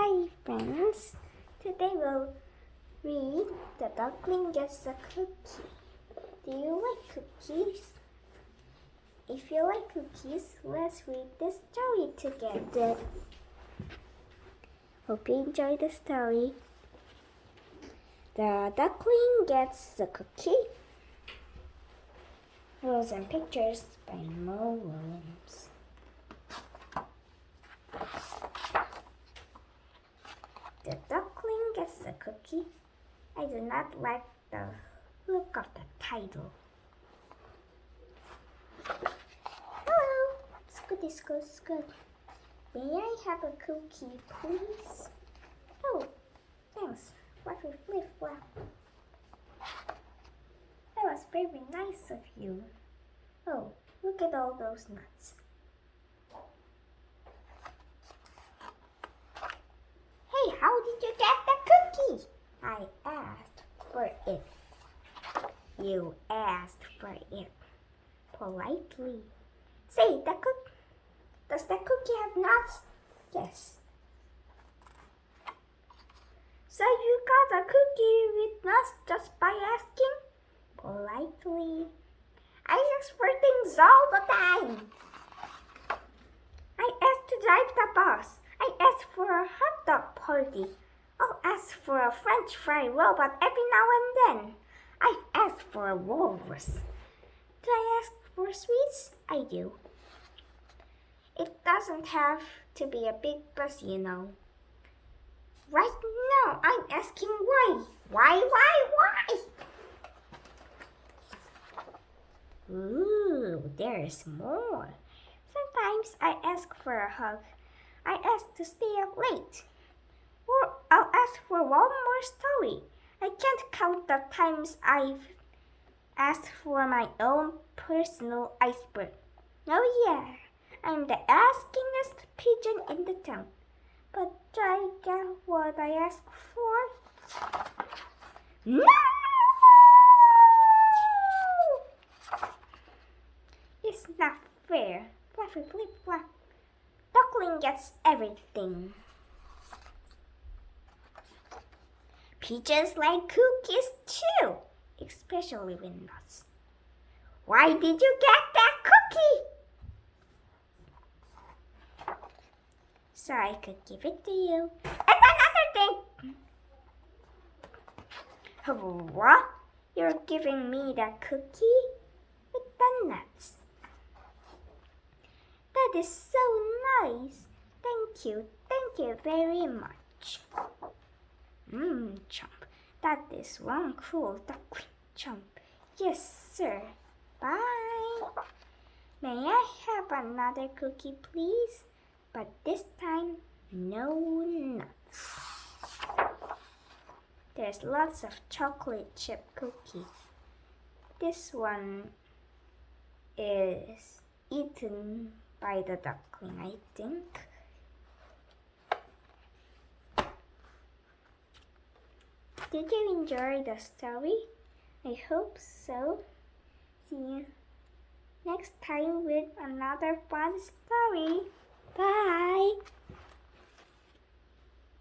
Hi friends, today we'll read The Duckling Gets a Cookie. Do you like cookies? If you like cookies, let's read this story together. Hope you enjoy the story. The Duckling Gets a Cookie. Rules and Pictures by Mo Williams. The duckling gets a cookie. I do not like the look of the title. Hello, it's good. May I have a cookie, please? Oh, thanks. Fluffy flip flop. That was very nice of you. Oh, look at all those nuts. Hey, how did you get the cookie? I asked for it. You asked for it politely. Say, does the cookie have nuts? Yes. So you got a cookie with nuts just by asking? Politely. I ask for things all the time. I asked to drive the bus. I asked for a hot dog party. I'll ask for a French fry robot every now and then. I ask for a walrus. Do I ask for sweets? I do. It doesn't have to be a big bus, you know. Right now, I'm asking why. Why? Ooh, there's more. Sometimes I ask for a hug. I ask to stay up late. Or I'll ask for one more story. I can't count the times I've asked for my own personal iceberg. Oh yeah, I'm the askingest pigeon in the town. But do I get what I ask for? No! It's not fair. Fluffy flip flop. Duckling gets everything. Pigeons like cookies too, especially with nuts. Why did you get that cookie? So I could give it to you. And another thing. What? You're giving me that cookie with the nuts. That is so nice. Thank you very much. Chomp. That is one cool duckling. Chomp. Yes, sir. Bye. May I have another cookie, please? But this time, no nuts. There's lots of chocolate chip cookies. This one is eaten by the duckling, I think. Did you enjoy the story? I hope so. See you next time with another fun story. Bye!